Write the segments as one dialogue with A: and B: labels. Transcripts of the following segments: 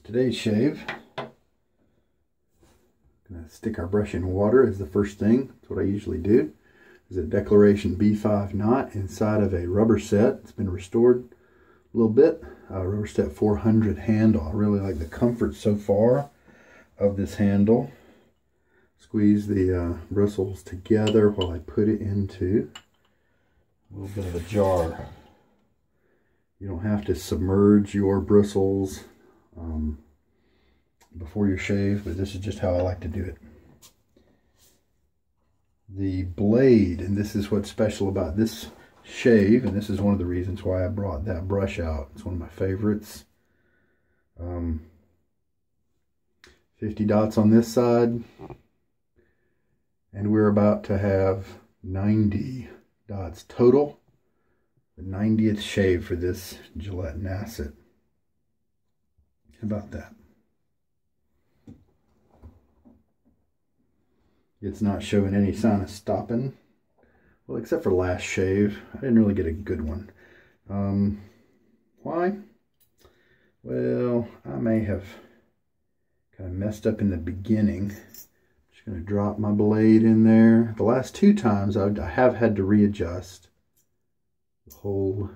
A: Today's shave, gonna stick our brush in water as the first thing. That's what I usually do. Is a Declaration B5 knot inside of a Rubberset. It's been restored a little bit. Rubberset 400 handle. I really like the comfort so far of this handle. Squeeze the bristles together while I put it into a little bit of a jar. You don't have to submerge your bristles before you shave, but this is just how I like to do it. The blade, and this is what's special about this shave, and this is one of the reasons why I brought that brush out. It's one of my favorites. 50 dots on this side, and we're about to have 90 dots total. The 90th shave for this Gillette Nacet. How about that? It's not showing any sign of stopping. Well, except for last shave. I didn't really get a good one. Why? Well, I may have kind of messed up in the beginning. Just going to drop my blade in there. The last two times I have had to readjust the whole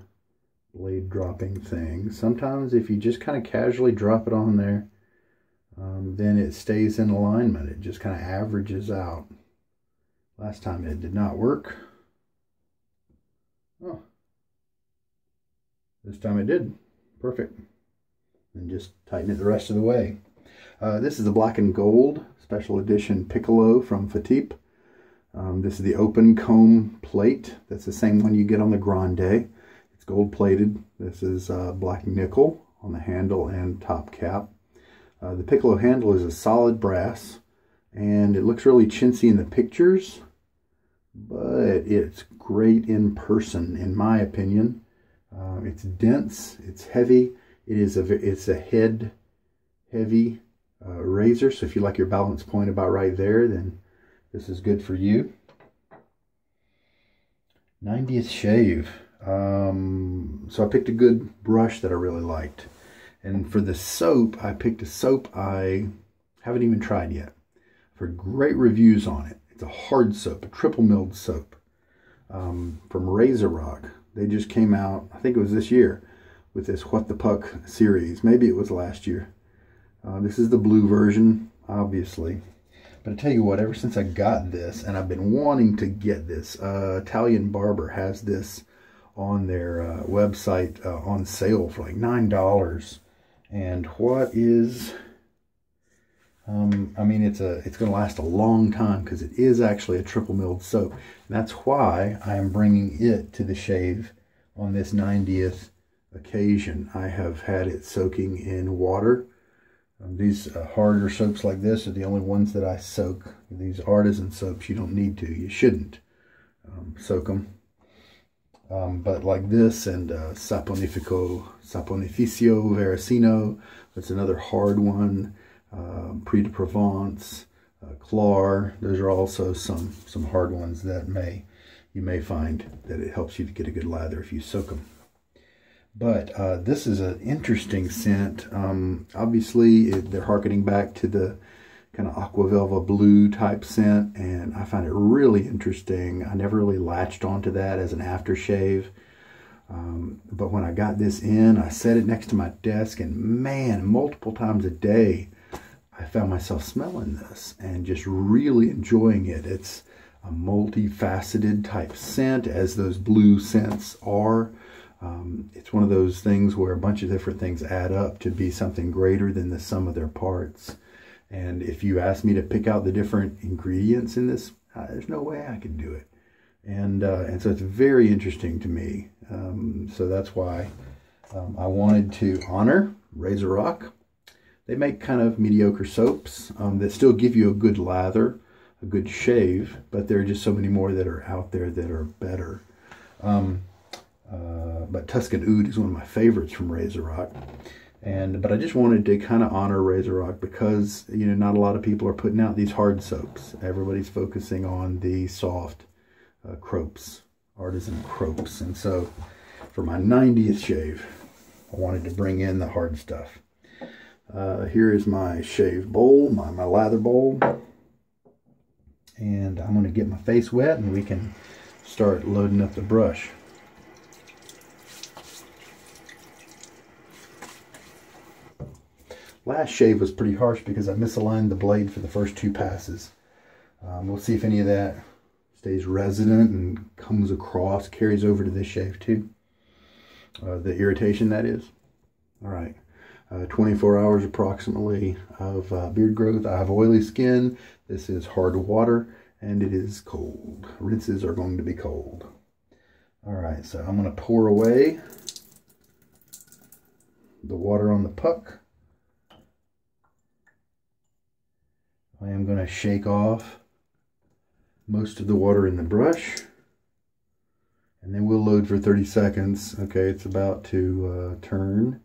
A: blade dropping thing. Sometimes if you just kind of casually drop it on there, then it stays in alignment. It just kind of averages out. Last time it did not work. Oh, this time it did. Perfect. And just tighten it the rest of the way. This is the black and gold special edition Piccolo from Fatip. This is the open comb plate. That's the same one you get on the Grande. It's gold plated. This is black nickel on the handle and top cap. The Piccolo handle is a solid brass, and it looks really chintzy in the pictures, but it's great in person, in my opinion. It's dense, it's heavy. It's a head heavy razor, so if you like your balance point about right there, then this is good for you. 90th shave. So I picked a good brush that I really liked. And for the soap, I picked a soap I haven't even tried yet. I've heard great reviews on it. It's a hard soap, a triple milled soap from RazoRock. They just came out, I think it was this year, with this What the Puck series. Maybe it was last year. This is the blue version, obviously. But I tell you what, ever since I got this, and I've been wanting to get this, Italian Barber has this on their website on sale for like $9. And what is, I mean, it's going to last a long time because it is actually a triple milled soap. And that's why I am bringing it to the shave on this 90th occasion. I have had it soaking in water. These harder soaps like this are the only ones that I soak. These artisan soaps, you don't need to. You shouldn't soak them. But like this and Saponificio Veracino, that's another hard one. Prix de Provence, Clar, those are also some hard ones that you may find that it helps you to get a good lather if you soak them. But this is an interesting scent. Obviously, they're harkening back to the kind of aquavelva blue type scent, and I find it really interesting. I never really latched onto that as an aftershave. But when I got this in, I set it next to my desk, and man, multiple times a day, I found myself smelling this and just really enjoying it. It's a multifaceted type scent, as those blue scents are. It's one of those things where a bunch of different things add up to be something greater than the sum of their parts. And if you ask me to pick out the different ingredients in this, there's no way I could do it. And so it's very interesting to me. So that's why I wanted to honor RazoRock. They make kind of mediocre soaps that still give you a good lather, a good shave, but there are just so many more that are out there that are better. But Tuscan Oud is one of my favorites from RazoRock. But I just wanted to kind of honor RazoRock because, you know, not a lot of people are putting out these hard soaps. Everybody's focusing on the soft crops, artisan crops. And so for my 90th shave, I wanted to bring in the hard stuff. Here is my shave bowl, my lather bowl. And I'm going to get my face wet and we can start loading up the brush. Last shave was pretty harsh because I misaligned the blade for the first 2 passes. We'll see if any of that stays resident and comes across, carries over to this shave too. The irritation, that is. All right, 24 hours approximately of beard growth. I have oily skin. This is hard water and it is cold. Rinses are going to be cold. All right, so I'm going to pour away the water on the puck. I am going to shake off most of the water in the brush, and then we'll load for 30 seconds. Okay, it's about to turn,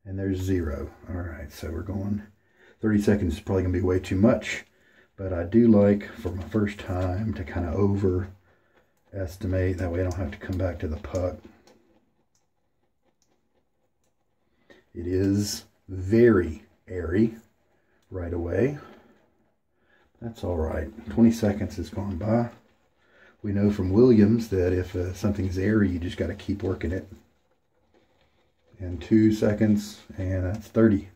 A: and there's 0. All right, so we're going 30 seconds is probably going to be way too much, but I do like, for my first time, to kind of overestimate. That way I don't have to come back to the puck. It is very airy right away. That's all right. 20 seconds has gone by. We know from Williams that if something's airy, you just got to keep working it. And 2 seconds, and that's 30.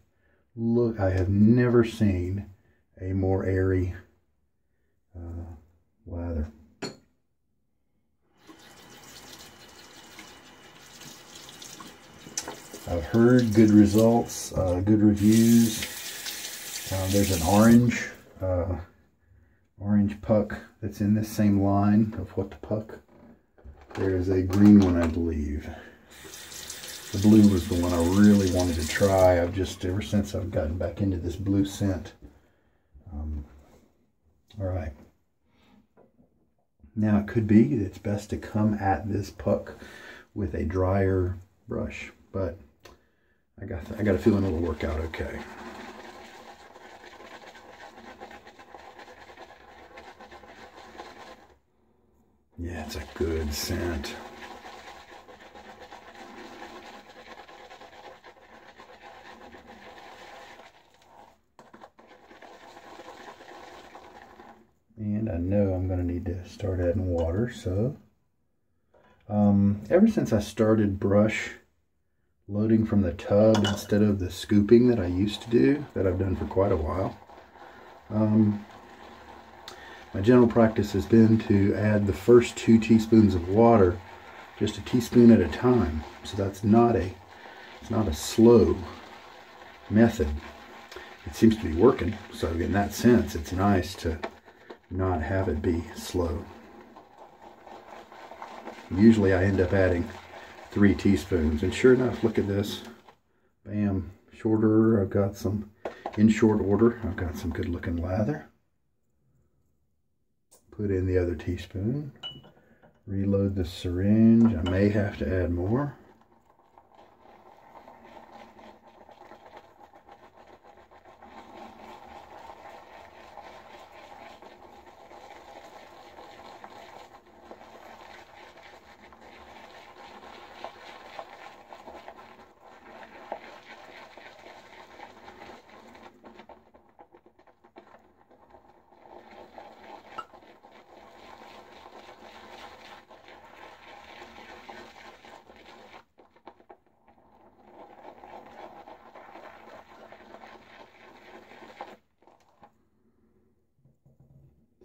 A: Look, I have never seen a more airy lather. I've heard good results, good reviews. There's an orange puck that's in this same line of what the puck. There's a green one, I believe. The blue was the one I really wanted to try. I've just, ever since I've gotten back into this blue scent. All right. Now it could be it's best to come at this puck with a drier brush, but I got a feeling it'll work out okay. Yeah, it's a good scent. And I know I'm going to need to start adding water, so ever since I started brush loading from the tub instead of the scooping that I used to do, that I've done for quite a while, my general practice has been to add the first 2 teaspoons of water, just a teaspoon at a time. So that's it's not a slow method. It seems to be working. So in that sense, it's nice to not have it be slow. Usually I end up adding 3 teaspoons, and sure enough, look at this. Bam, short order. I've got some, in short order, I've got some good looking lather. Put in the other teaspoon, reload the syringe. I may have to add more.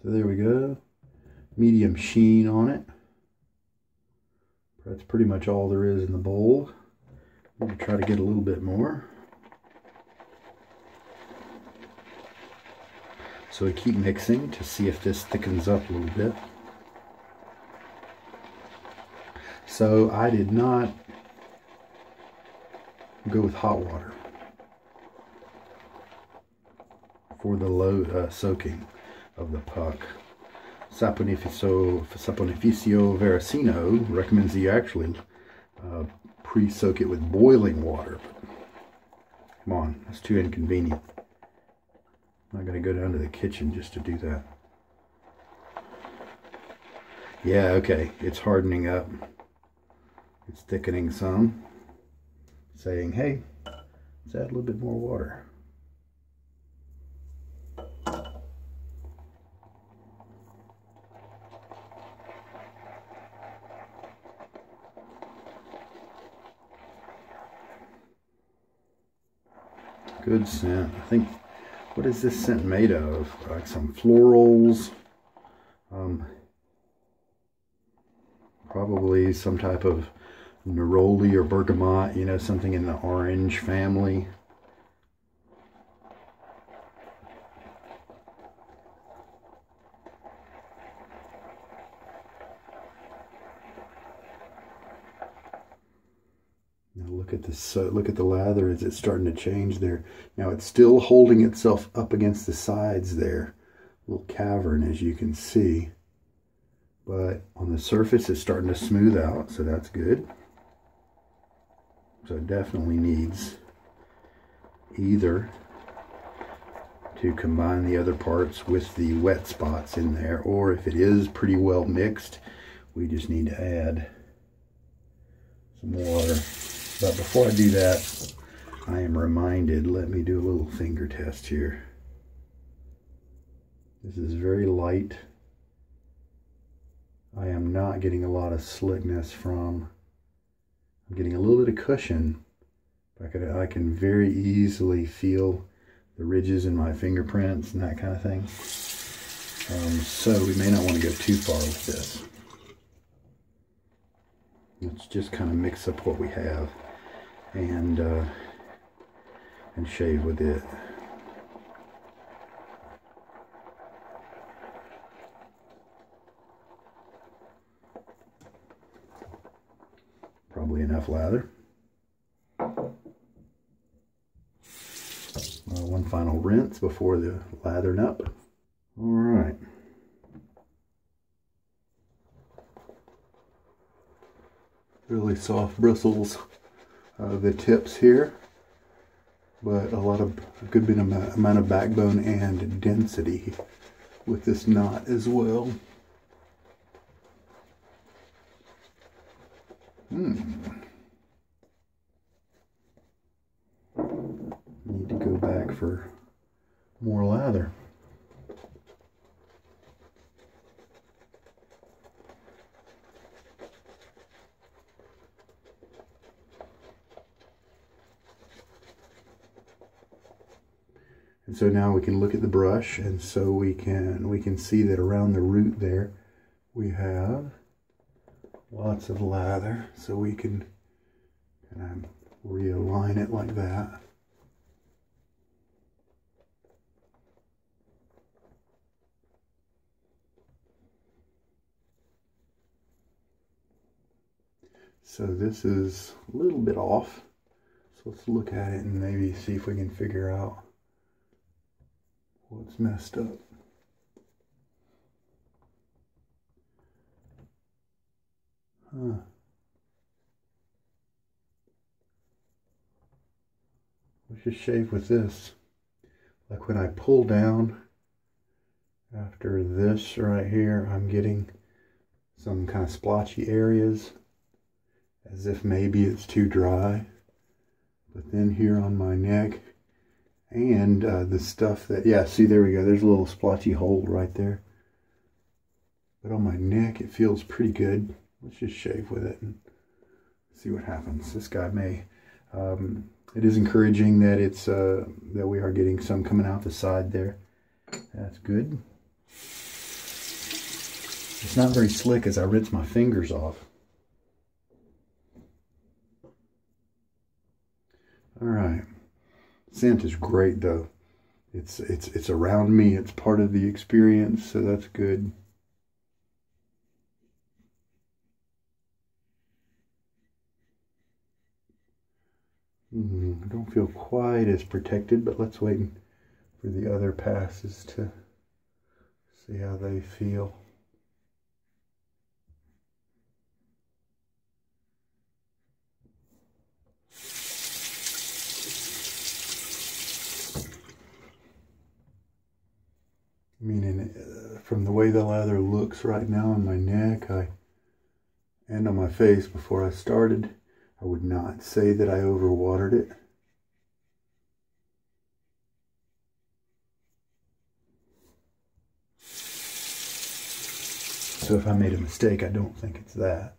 A: So there we go, medium sheen on it. That's pretty much all there is in the bowl. I'm going to try to get a little bit more. So I keep mixing to see if this thickens up a little bit. So I did not go with hot water for the low soaking of the puck. Saponificio Veracino recommends that you actually pre-soak it with boiling water. But come on, that's too inconvenient. I'm not going to go down to the kitchen just to do that. Yeah, okay, it's hardening up. It's thickening some. Saying, hey, let's add a little bit more water. Good scent. I think, what is this scent made of? Like some florals. Probably some type of neroli or bergamot, you know, something in the orange family. Now look at this. Look at the lather as it's starting to change there. Now it's still holding itself up against the sides there, little cavern as you can see. But on the surface it's starting to smooth out, so that's good. So it definitely needs either to combine the other parts with the wet spots in there, or if it is pretty well mixed, we just need to add some water. But before I do that, I am reminded, let me do a little finger test here. This is very light. I am not getting a lot of slickness from, I'm getting a little bit of cushion. I can very easily feel the ridges in my fingerprints and that kind of thing. So we may not want to go too far with this. Let's just kind of mix up what we have and shave with it. Probably enough lather. One final rinse before the lathering up. All right. Really soft bristles, the tips here, but a good bit amount of backbone and density with this knot as well. Need to go back for more lather. And so now we can look at the brush, and so we can see that around the root there we have lots of lather, so we can kind of realign it like that. So this is a little bit off, so let's look at it and maybe see if we can figure out what's messed up. Let's just shave with this. Like when I pull down after this right here, I'm getting some kind of splotchy areas, as if maybe it's too dry. But then here on my neck and the stuff that, yeah, see, there we go. There's a little splotchy hole right there. But on my neck, it feels pretty good. Let's just shave with it and see what happens. This guy may, it is encouraging that it's, that we are getting some coming out the side there. That's good. It's not very slick as I rinse my fingers off. All right. Scent is great though. It's around me. It's part of the experience, so that's good. I don't feel quite as protected, but let's wait for the other passes to see how they feel. I mean, from the way the lather looks right now on my neck and on my face before I started, I would not say that I overwatered it. So if I made a mistake, I don't think it's that.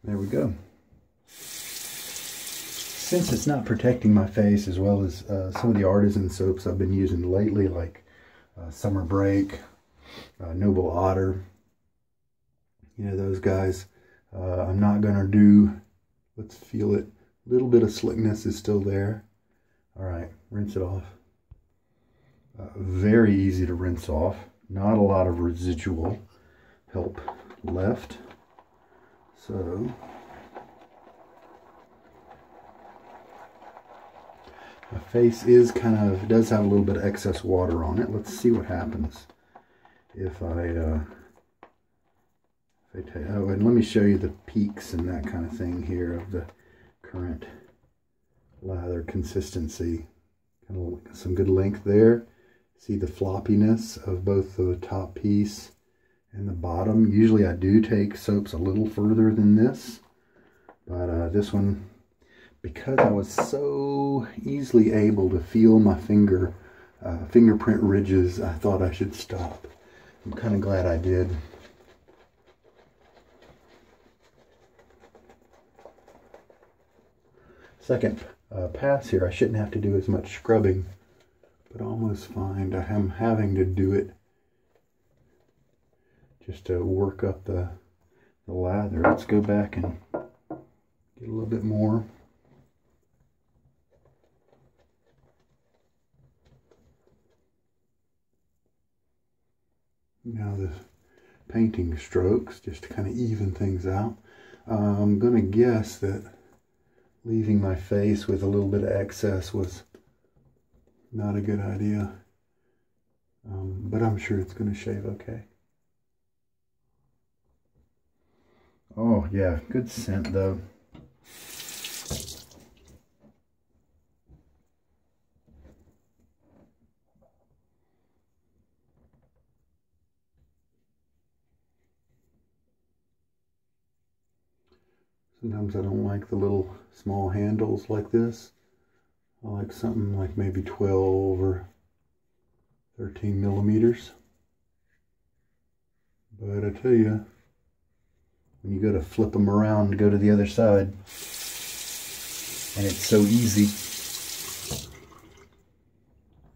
A: There we go. Since it's not protecting my face as well as some of the artisan soaps I've been using lately, like Summer Break, Noble Otter, you know, those guys, I'm not going to do, let's feel it, a little bit of slickness is still there. All right, rinse it off. Very easy to rinse off, not a lot of residual help left. So my face is does have a little bit of excess water on it. Let's see what happens if I take, oh, and let me show you the peaks and that kind of thing here of the current lather consistency. Kind of some good length there. See the floppiness of both the top piece and the bottom. Usually I do take soaps a little further than this, but this one, because I was so easily able to feel my fingerprint ridges, I thought I should stop. I'm kind of glad I did. Second pass here, I shouldn't have to do as much scrubbing, but I almost find I am having to do it just to work up the lather. Let's go back and get a little bit more. Now the painting strokes, just to kind of even things out. I'm going to guess that leaving my face with a little bit of excess was not a good idea, but I'm sure it's going to shave okay. Oh yeah, good scent though. Sometimes I don't like the little small handles like this. I like something like maybe 12 or 13 millimeters. But I tell you, when you go to flip them around and go to the other side, and it's so easy,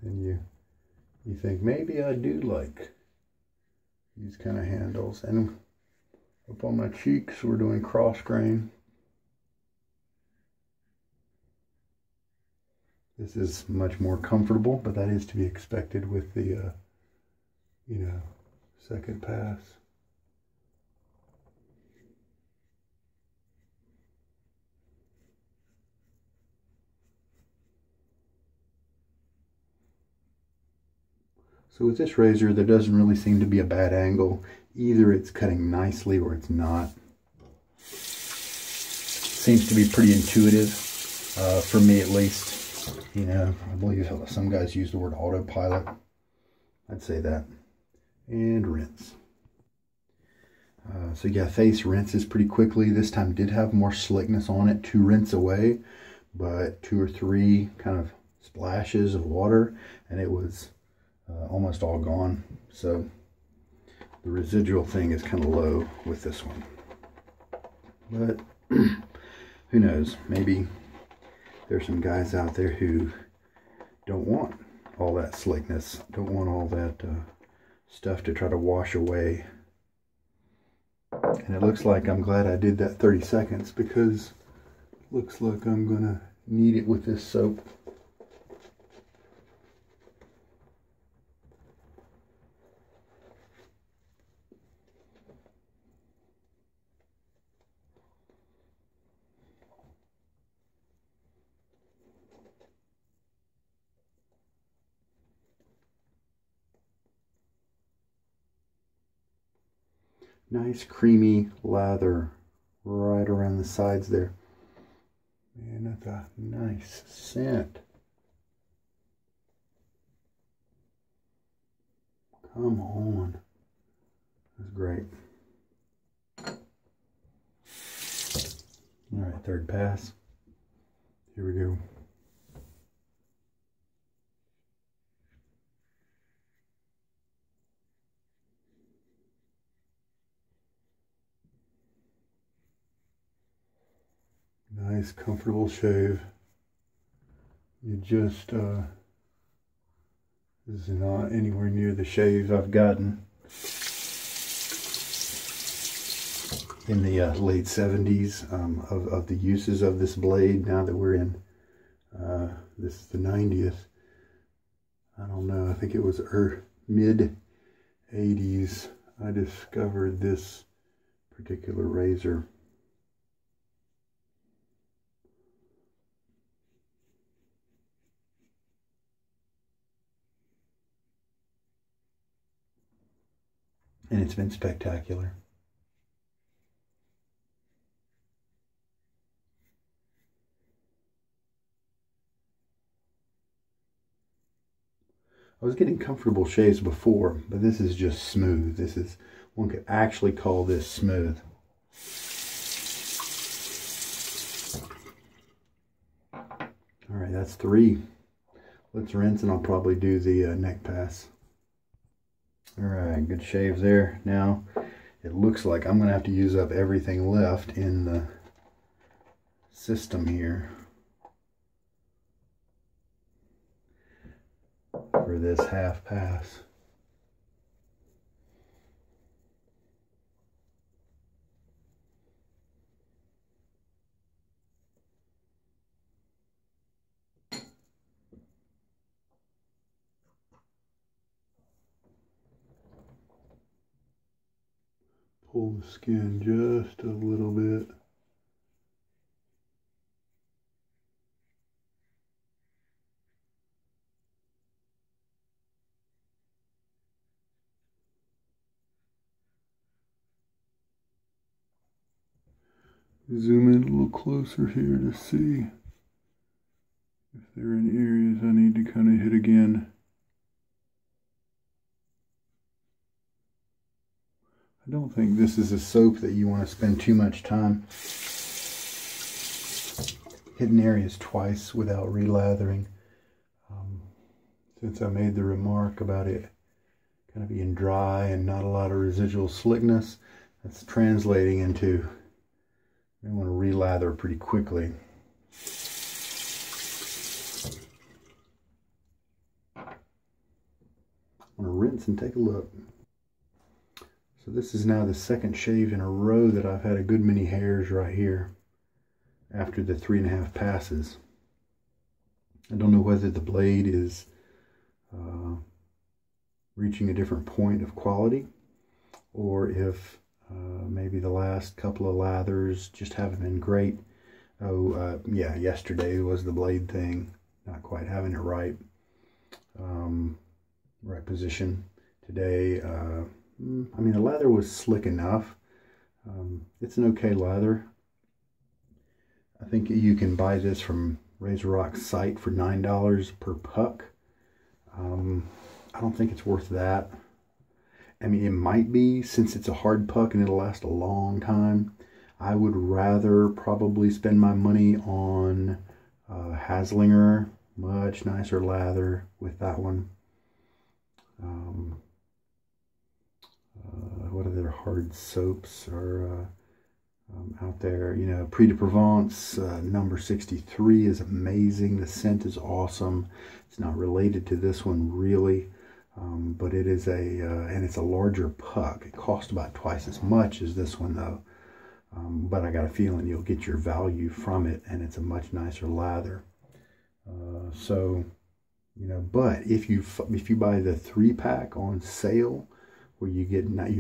A: and you think maybe I do like these kind of handles. And up on my cheeks, we're doing cross grain. This is much more comfortable, but that is to be expected with the, you know, second pass. So with this razor, there doesn't really seem to be a bad angle. Either it's cutting nicely or it's not. Seems to be pretty intuitive, for me at least. You know, I believe some guys use the word autopilot. I'd say that. And rinse. So yeah, face rinses pretty quickly. This time did have more slickness on it to rinse away, but 2 or 3 kind of splashes of water, and it was almost all gone. So the residual thing is kind of low with this one. But who knows? Maybe there's some guys out there who don't want all that slickness, don't want all that stuff to try to wash away. And it looks like I'm glad I did that 30 seconds, because it looks like I'm gonna need it with this soap. Nice creamy lather right around the sides there. Man, that's a nice scent. Come on. That's great. All right, third pass. Here we go. nice, comfortable shave. You just, this is not anywhere near the shaves I've gotten in the late 70s of the uses of this blade. Now that we're in, this is the 90th. I don't know, I think it was mid 80s I discovered this particular razor. And it's been spectacular. I was getting comfortable shaves before, but this is just smooth. This is, one could actually call this smooth. All right, that's 3. Let's rinse and I'll probably do the neck pass. All right, good shave there. Now, it looks like I'm gonna have to use up everything left in the system here for this half pass. Pull the skin just a little bit. Zoom in a little closer here to see if there are any areas I need to kind of hit again. I don't think this is a soap that you want to spend too much time hitting areas twice without relathering. Since I made the remark about it kind of being dry and not a lot of residual slickness, that's translating into you want to relather pretty quickly. I'm going to rinse and take a look. So this is now the second shave in a row that I've had a good many hairs right here after the 3.5 passes. I don't know whether the blade is reaching a different point of quality, or if maybe the last couple of lathers just haven't been great. Yeah, yesterday was the blade thing, not quite having it right, right position. Today, I mean, the lather was slick enough. It's an okay lather. I think you can buy this from RazoRock's site for $9 per puck. I don't think it's worth that. I mean, it might be, since it's a hard puck and it'll last a long time. I would rather probably spend my money on Haslinger, much nicer lather with that one. What other hard soaps are out there? You know, Prix de Provence number 63 is amazing. The scent is awesome. It's not related to this one really, but it is and it's a larger puck. It costs about twice as much as this one though, but I got a feeling you'll get your value from it, and it's a much nicer lather. So, you know, but if you buy the 3-pack on sale, where you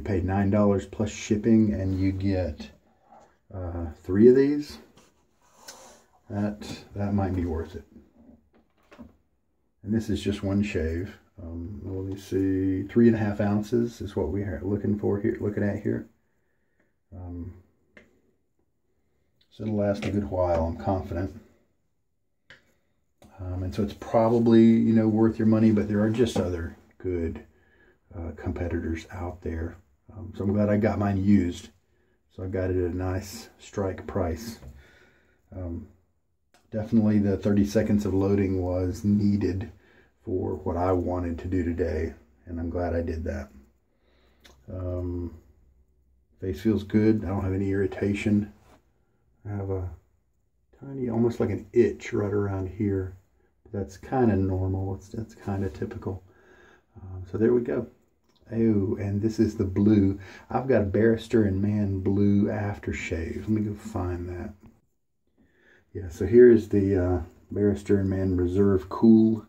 A: pay $9 plus shipping and you get 3 of these, that might be worth it. And this is just one shave. Let me see, 3.5 ounces is what we are looking at here. So it'll last a good while, I'm confident. And so it's probably, you know, worth your money, but there are just other good competitors out there. So I'm glad I got mine used. So I got it at a nice strike price. Definitely the 30 seconds of loading was needed for what I wanted to do today, and I'm glad I did that. Face feels good. I don't have any irritation. I have a tiny, almost like an itch right around here. That's kind of normal. That's kind of typical. So there we go. Oh, and this is the blue. I've got a Barrister and Mann blue aftershave. Let me go find that. Yeah, so here's the Barrister and Mann Reserve Cool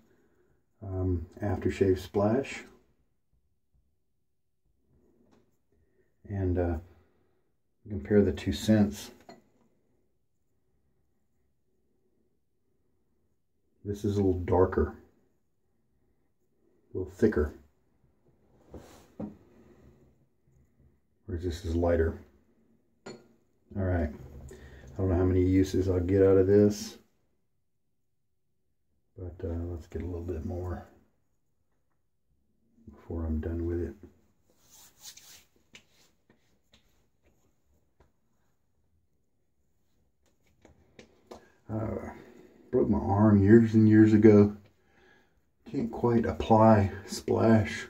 A: aftershave splash. And compare the two scents. This is a little darker, a little thicker, whereas this is lighter. All right, I don't know how many uses I'll get out of this, but let's get a little bit more before I'm done with it. Broke my arm years and years ago. Can't quite apply splash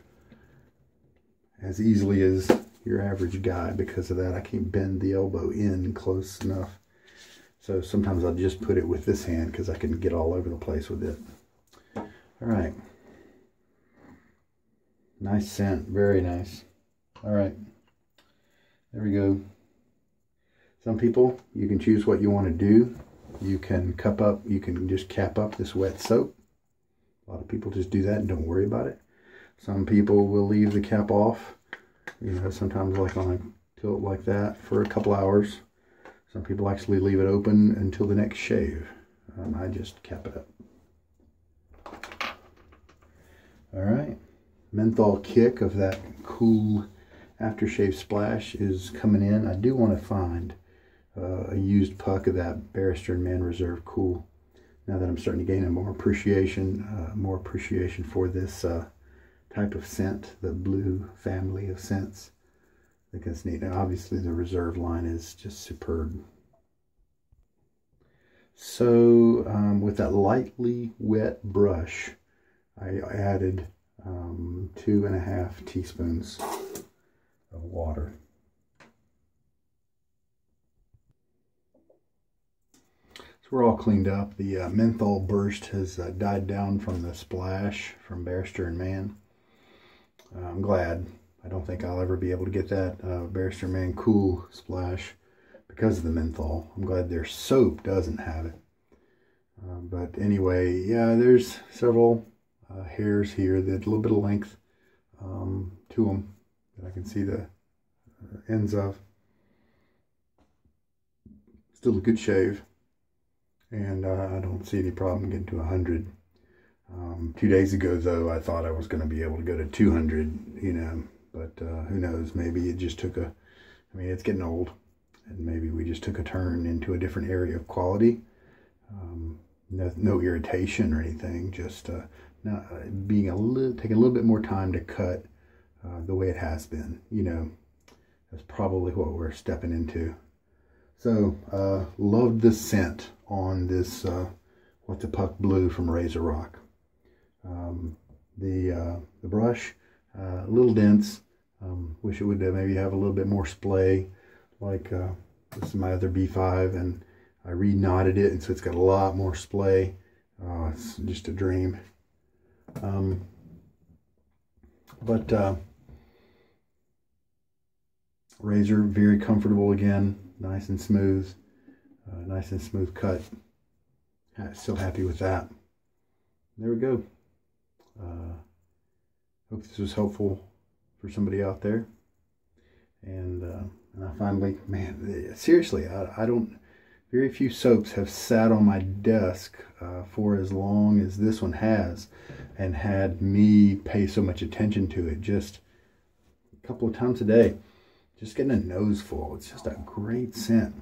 A: as easily as your average guy because of that. I can't bend the elbow in close enough. So sometimes I'll just put it with this hand because I can get all over the place with it. All right. Nice scent, very nice. All right, there we go. Some people, you can choose what you want to do. You can cup up, you can just cap up this wet soap. A lot of people just do that and don't worry about it. Some people will leave the cap off, you know, sometimes like on a tilt like that for a couple hours. Some people actually leave it open until the next shave. I just cap it up. All right, menthol kick of that cool aftershave splash is coming in. I do want to find a used puck of that Barrister and Mann Reserve Cool. Now that I'm starting to gain more appreciation for this type of scent, the blue family of scents. I think that's neat. Now, obviously, the Reserve line is just superb. So, with that lightly wet brush, I added 2.5 teaspoons of water. So we're all cleaned up. The menthol burst has died down from the splash from Barrister and Mann. I'm glad. I don't think I'll ever be able to get that Barrister and Mann Cool splash because of the menthol. I'm glad their soap doesn't have it. But anyway, yeah, there's several hairs here, that a little bit of length to them that I can see the ends of. Still a good shave. And I don't see any problem getting to 100. 2 days ago, though, I thought I was going to be able to go to 200, you know, but who knows, maybe it just took I mean, it's getting old, and maybe we just took a turn into a different area of quality. No irritation or anything, just taking a little bit more time to cut the way it has been, you know. That's probably what we're stepping into. So, loved the scent on this What's a Puck Blue from RazoRock. The brush, a little dense. Wish it would maybe have a little bit more splay, like this is my other B5, and I re-knotted it, and so it's got a lot more splay. It's just a dream. Razor, very comfortable again, nice and smooth cut. Still happy with that. There we go. Hope this was helpful for somebody out there. And I finally, man, seriously, I don't, very few soaps have sat on my desk for as long as this one has, and had me pay so much attention to it. Just a couple of times a day, just getting a nose full. It's just a great scent.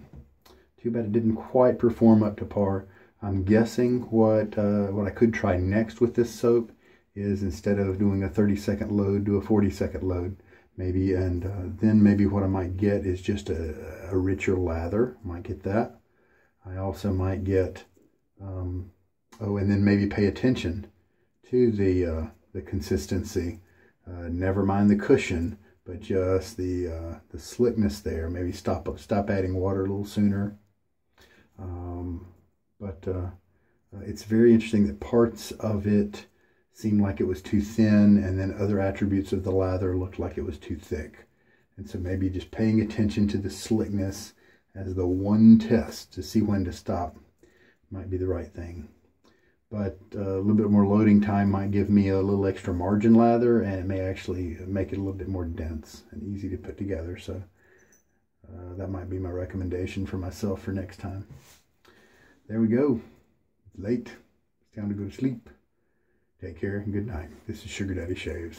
A: Too bad it didn't quite perform up to par. I'm guessing what I could try next with this soap is, instead of doing a 30-second load, do a 40-second load, maybe, and then maybe what I might get is just a richer lather. Might get that. I also might get, and then maybe pay attention to the consistency. Never mind the cushion, but just the slickness there. Maybe stop adding water a little sooner. But it's very interesting that parts of it seemed like it was too thin, and then other attributes of the lather looked like it was too thick. And so maybe just paying attention to the slickness as the one test to see when to stop might be the right thing. But a little bit more loading time might give me a little extra margin lather, and it may actually make it a little bit more dense and easy to put together. So that might be my recommendation for myself for next time. There we go. It's late. It's time to go to sleep. Take care and good night. This is Sugar Daddy Shaves.